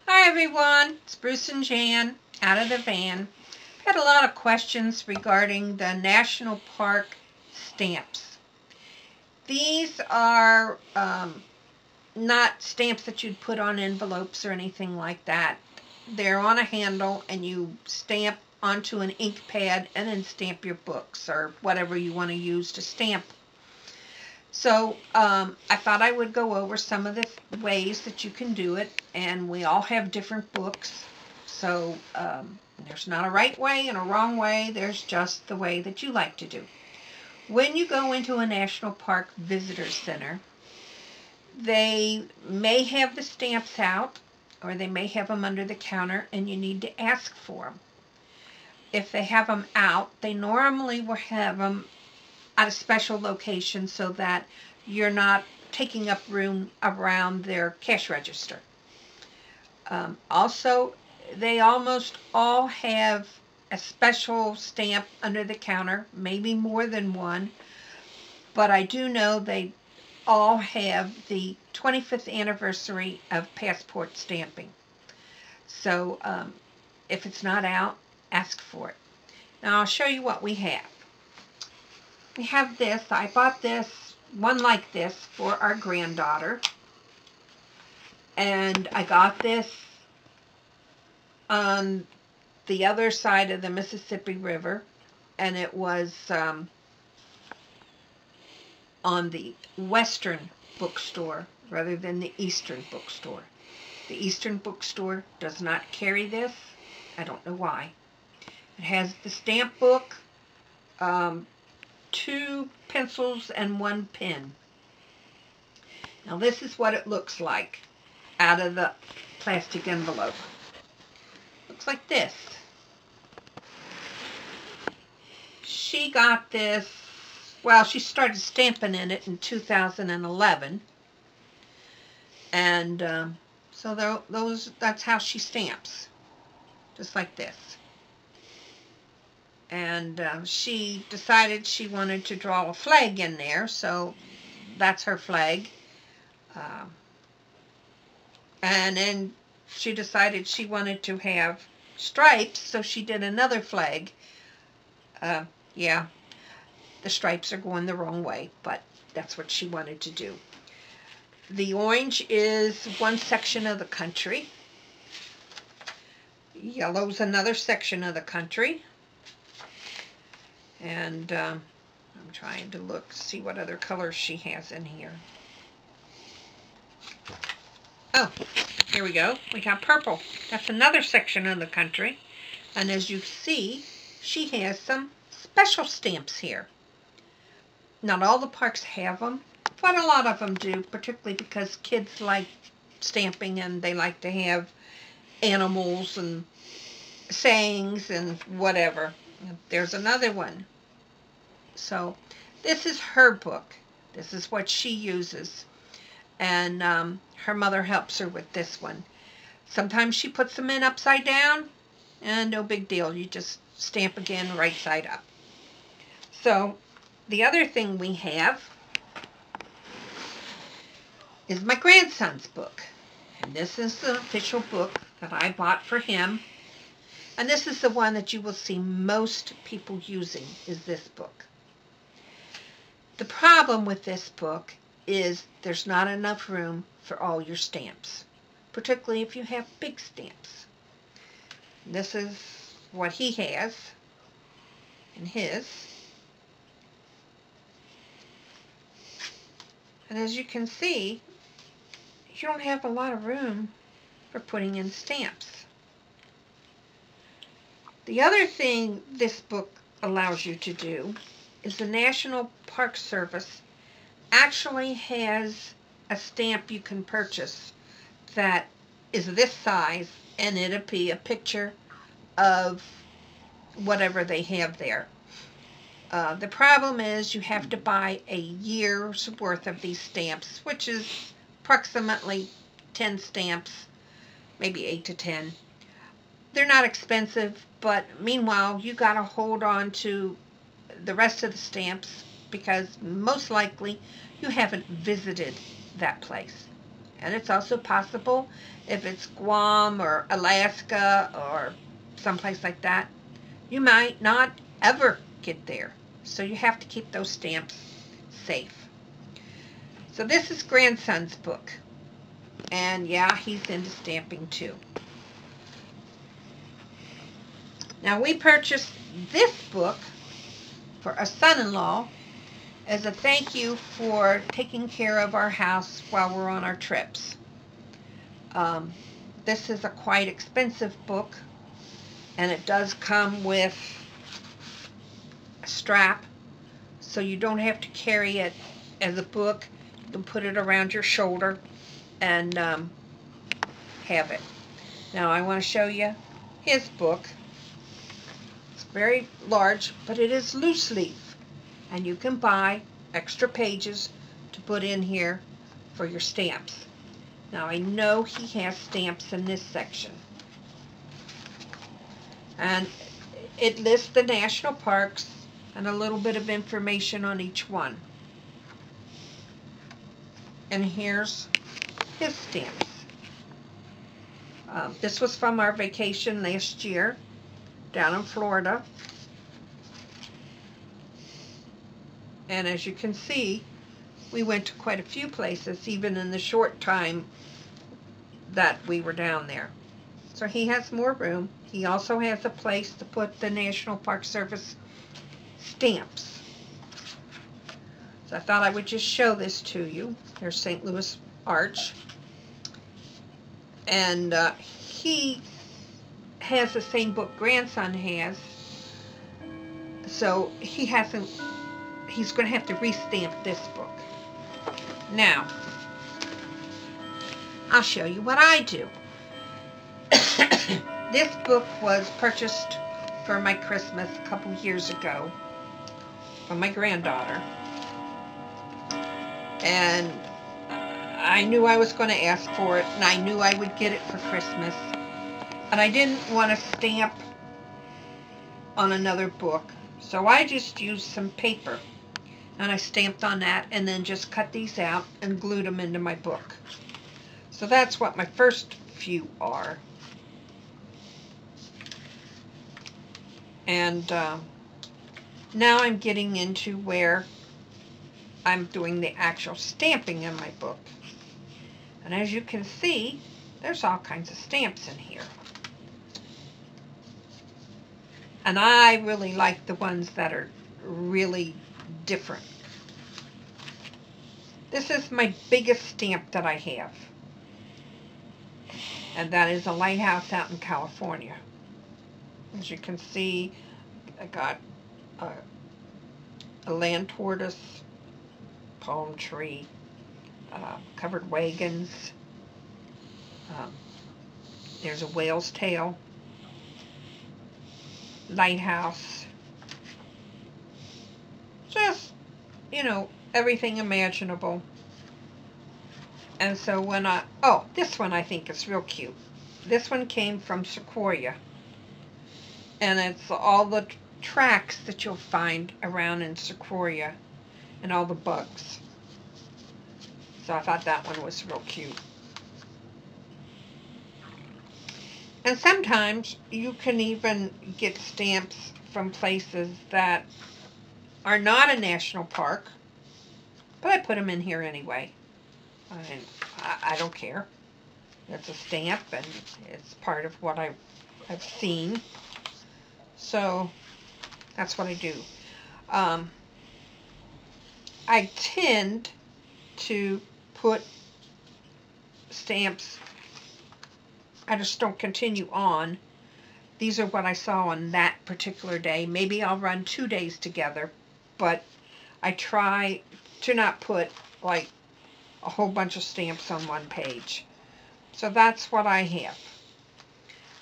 Hi everyone, it's Bruce and Jan out of the van. I've had a lot of questions regarding the National Park stamps. These are not stamps that you'd put on envelopes or anything like that. They're on a handle and you stamp onto an ink pad and then stamp your books or whatever you want to use to stamp. So I thought I would go over some of the ways that you can do it, and we all have different books, so there's not a right way and a wrong way. There's just the way that you like to do. When you go into a national park visitor center, they may have the stamps out, or they may have them under the counter, and you need to ask for them. If they have them out, they normally will have them at a special location so that you're not taking up room around their cash register. Also, they almost all have a special stamp under the counter, maybe more than one, but I do know they all have the 25th anniversary of passport stamping. So if it's not out, ask for it. Now I'll show you what we have. We have this. I bought this, one like this, for our granddaughter. And I got this on the other side of the Mississippi River. And it was on the Western bookstore rather than the Eastern bookstore. The Eastern bookstore does not carry this. I don't know why. It has the stamp book, 2 pencils and 1 pen. Now this is what it looks like out of the plastic envelope. Looks like this. She got this, well, she started stamping in it in 2011. And so that's how she stamps. Just like this. And she decided she wanted to draw a flag in there, so that's her flag. And then she decided she wanted to have stripes, so she did another flag. Yeah, the stripes are going the wrong way, but that's what she wanted to do. The orange is one section of the country. Yellow's another section of the country. And I'm trying to look, see what other colors she has in here. Oh, here we go. We got purple. That's another section of the country. And as you see, she has some special stamps here. Not all the parks have them, but a lot of them do, particularly because kids like stamping and they like to have animals and sayings and whatever. There's another one. So this is her book. This is what she uses. And her mother helps her with this one. Sometimes she puts them in upside down, and no big deal. You just stamp again right side up. So the other thing we have is my grandson's book. And this is the official book that I bought for him. And this is the one that you will see most people using, is this book. The problem with this book is there's not enough room for all your stamps, particularly if you have big stamps. This is what he has in his. And as you can see, you don't have a lot of room for putting in stamps. The other thing this book allows you to do is the National Park Service actually has a stamp you can purchase that is this size, and it'll be a picture of whatever they have there. The problem is you have to buy a year's worth of these stamps, which is approximately 10 stamps, maybe 8 to 10. They're not expensive, but meanwhile, you got to hold on to the rest of the stamps because most likely you haven't visited that place. And it's also possible if it's Guam or Alaska or someplace like that, you might not ever get there. So you have to keep those stamps safe. So this is grandson's book. And yeah, he's into stamping too. Now we purchased this book for a son-in-law as a thank you for taking care of our house while we're on our trips. This is a quite expensive book, and it does come with a strap, so you don't have to carry it as a book. You can put it around your shoulder and have it. Now I want to show you his book. It's very large, but it is loose leaf, and you can buy extra pages to put in here for your stamps. Now I know he has stamps in this section, and it lists the national parks and a little bit of information on each one. And here's his stamps. This was from our vacation last year down in Florida. And as you can see, we went to quite a few places, even in the short time that we were down there. So he has more room. He also has a place to put the National Park Service stamps. So I thought I would just show this to you. Here's St. Louis Arch. And he has the same book grandson has. So he's going to have to restamp this book. Now, I'll show you what I do. This book was purchased for my Christmas a couple years ago from my granddaughter. And I knew I was going to ask for it, and I knew I would get it for Christmas. And I didn't want to stamp on another book, so I just used some paper. And I stamped on that and then just cut these out and glued them into my book. So that's what my first few are. And now I'm getting into where I'm doing the actual stamping in my book. And as you can see, there's all kinds of stamps in here. And I really like the ones that are really different. This is my biggest stamp that I have. And that is a lighthouse out in California. As you can see, I got a land tortoise, palm tree, covered wagons. There's a whale's tail, lighthouse. Just, you know, everything imaginable. And so when this one I think is real cute. This one came from Sequoia. And it's all the tracks that you'll find around in Sequoia and all the bugs. So I thought that one was real cute. And sometimes you can even get stamps from places that are not a national park, but I put them in here anyway. I don't care. It's a stamp, and it's part of what I've seen. So that's what I do. I tend to put stamps, I just don't continue on. These are what I saw on that particular day. Maybe I'll run 2 days together, but I try to not put like a whole bunch of stamps on one page. So that's what I have.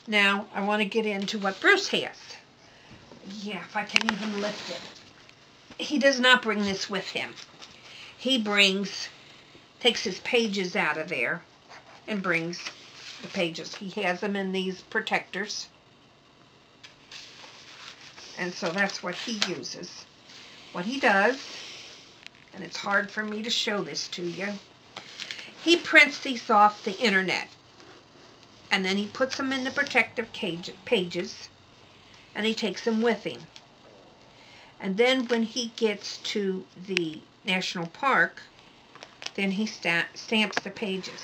Now I want to get into what Bruce has. Yeah, if I can even lift it. He does not bring this with him. He takes his pages out of there and brings the pages. He has them in these protectors. And so that's what he uses. What he does, and it's hard for me to show this to you, He prints these off the internet. And then he puts them in the protective pages. And he takes them with him. And then when he gets to the national park, then he stamps the pages.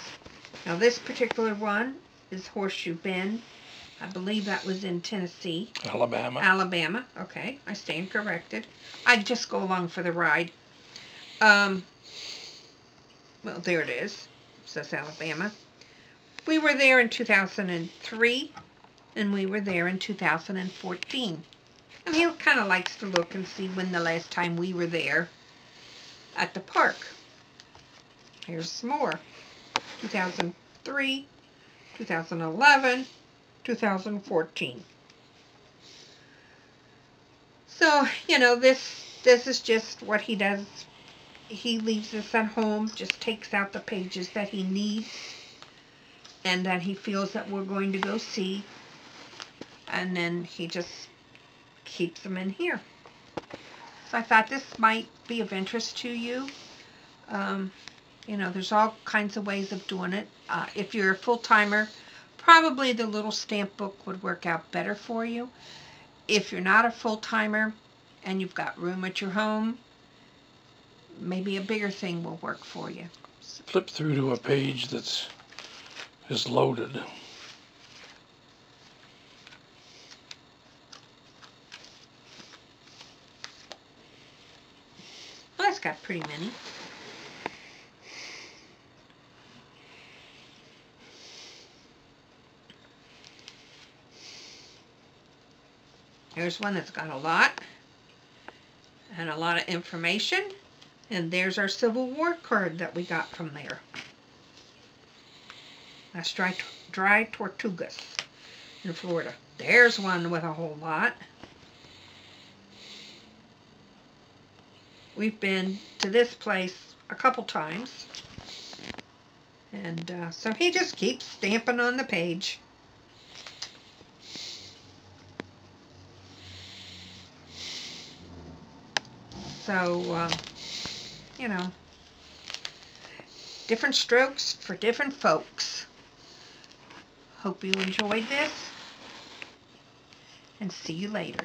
Now this particular one is Horseshoe Bend. I believe that was in Tennessee. Alabama. Alabama. Okay, I stand corrected. I just go along for the ride. Well, there it is. It says Alabama. We were there in 2003, and we were there in 2014. And he kind of likes to look and see when the last time we were there at the park. Here's some more. 2003, 2011, 2014. So, you know, this is just what he does. He leaves us at home, just takes out the pages that he needs and that he feels that we're going to go see. And then he just keeps them in here. So I thought this might be of interest to you. You know, there's all kinds of ways of doing it. If you're a full-timer, probably the little stamp book would work out better for you. If you're not a full-timer and you've got room at your home, maybe a bigger thing will work for you. Flip through to a page that's loaded. Well, that's got pretty many. There's one that's got a lot and a lot of information. And there's our Civil War card that we got from there. That's dry tortugas in Florida. There's one with a whole lot. We've been to this place a couple times. And so he just keeps stamping on the page. So, you know, different strokes for different folks. Hope you enjoyed this, and see you later.